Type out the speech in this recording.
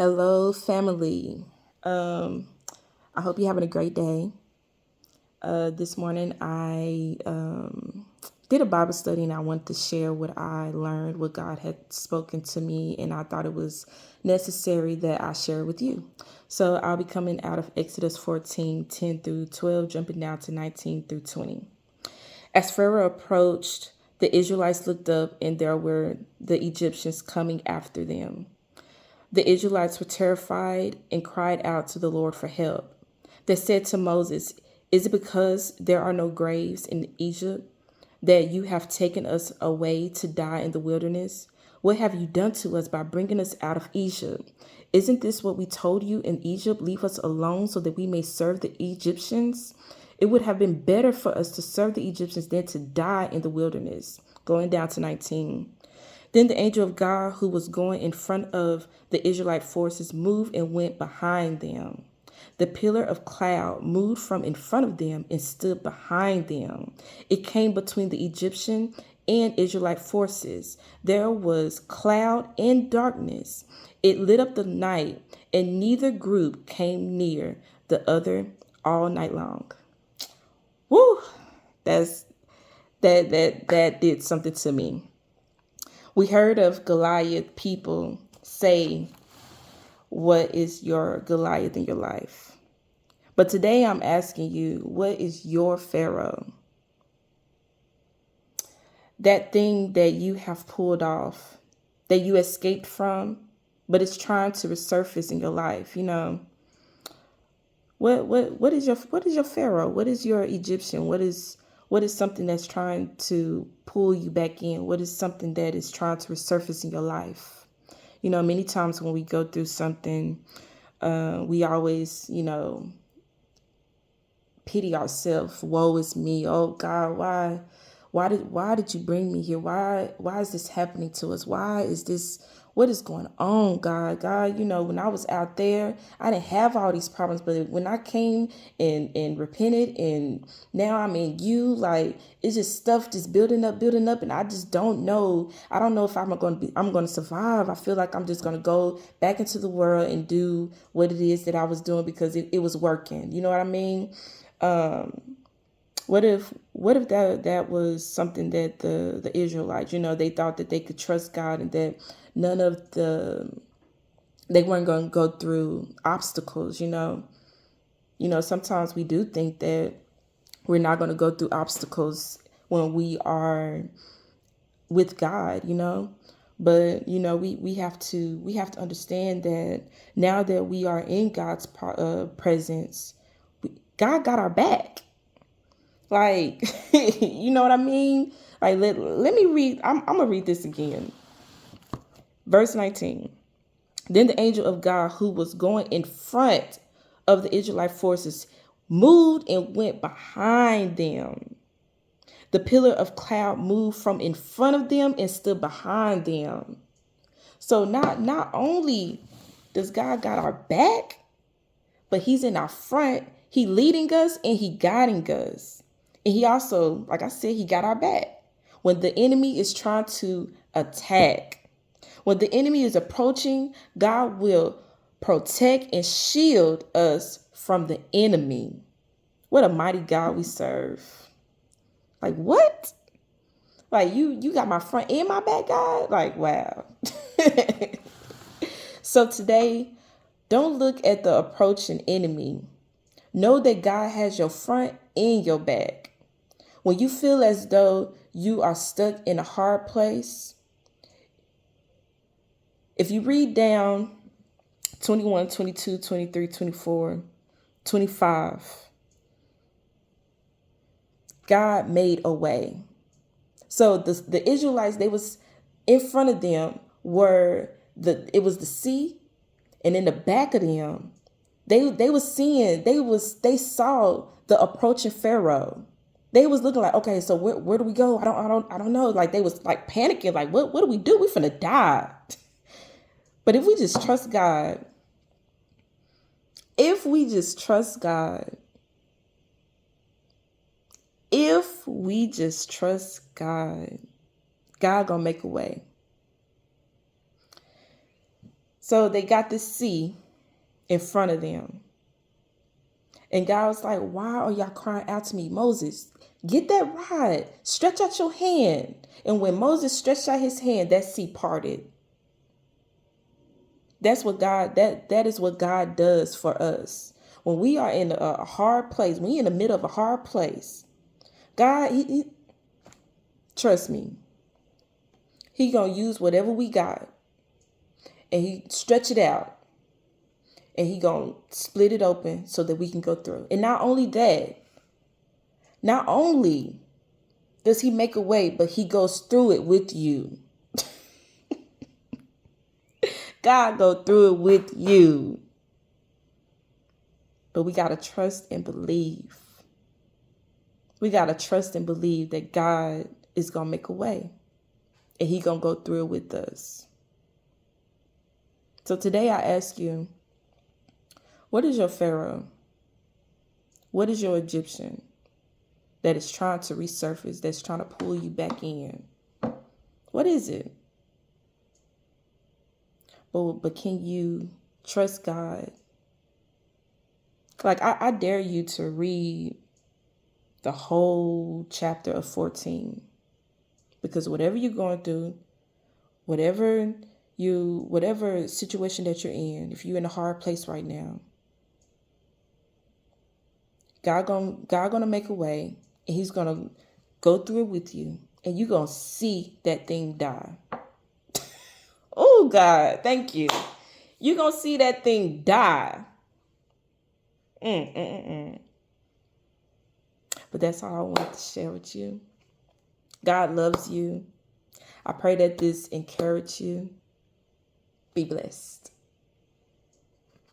Hello, family. Um, I hope you're having a great day. This morning, I did a Bible study and I wanted to share what I learned, what God had spoken to me, and I thought it was necessary that I share with you. So I'll be coming out of Exodus 14:10 through 12, jumping down to 19 through 20. As Pharaoh approached, the Israelites looked up, and there were the Egyptians coming after them. The Israelites were terrified and cried out to the Lord for help. They said to Moses, "Is it because there are no graves in Egypt that you have taken us away to die in the wilderness? What have you done to us by bringing us out of Egypt? Isn't this what we told you in Egypt? Leave us alone so that we may serve the Egyptians? It would have been better for us to serve the Egyptians than to die in the wilderness." Going down to 19. Then the angel of God, who was going in front of the Israelite forces, moved and went behind them. The pillar of cloud moved from in front of them and stood behind them. It came between the Egyptian and Israelite forces. There was cloud and darkness. It lit up the night, and neither group came near the other all night long. Woo! That's that did something to me. We heard of Goliath people say, "What is your Goliath in your life?" But today I'm asking you, what is your Pharaoh? That thing that you have pulled off, that you escaped from, but it's trying to resurface in your life. What is your Pharaoh? What is your Egyptian? What is something that's trying to pull you back in? What is something that is trying to resurface in your life? Many times when we go through something, we always, pity ourselves. Woe is me. Oh God, why did you bring me here? Why is this happening to us? What is going on, God? God, when I was out there, I didn't have all these problems, but when I came and repented, and now I'm in you, like it's just stuff just building up, and I just don't know. I don't know if I'm gonna survive. I feel like I'm just gonna go back into the world and do what it is that I was doing because it was working. You know what I mean? What if that was something that the Israelites, they thought that they could trust God and that none of they weren't going to go through obstacles. Sometimes we do think that we're not going to go through obstacles when we are with God. But we have to understand that now that we are in God's presence, God got our back. Like, you know what I mean? Like, let me read. I'm going to read this again. Verse 19. Then the angel of God, who was going in front of the Israelite forces, moved and went behind them. The pillar of cloud moved from in front of them and stood behind them. So not only does God got our back, but he's in our front. He leading us and he guiding us. And he also, like I said, he got our back. When the enemy is trying to attack, when the enemy is approaching, God will protect and shield us from the enemy. What a mighty God we serve. Like, what? Like, you got my front and my back, God? Like, wow. So today, don't look at the approaching enemy. Know that God has your front and your back. When you feel as though you are stuck in a hard place, if you read down 21, 22, 23, 24, 25, God made a way. So the Israelites, they was in front of them it was the sea, and in the back of them, they saw the approaching Pharaoh. They was looking like, okay, so where do we go? I don't know. Like they was like panicking, like what do we do? We finna die. But if we just trust God, if we just trust God, if we just trust God, God gonna make a way. So they got this sea in front of them. And God was like, why are y'all crying out to me? Moses, get that rod. Stretch out your hand. And when Moses stretched out his hand, that sea parted. That's what that is what God does for us. When we are in a hard place, when you're in the middle of a hard place, God, he trust me, he gonna use whatever we got and he stretch it out and he gonna split it open so that we can go through. And not only that, not only does he make a way, but he goes through it with you. God go through it with you. But we got to trust and believe. We got to trust and believe that God is going to make a way. And he going to go through it with us. So today I ask you, what is your Pharaoh? What is your Egyptian that is trying to resurface, that's trying to pull you back in? What is it? But can you trust God? Like, I dare you to read the whole chapter of 14. Because whatever you're going through, whatever situation that you're in, if you're in a hard place right now, God gonna make a way, and he's gonna go through it with you, and you're gonna see that thing die. Oh God, thank you. You're gonna see that thing die. But that's all I wanted to share with you. God loves you. I pray that this encouraged you. Be blessed.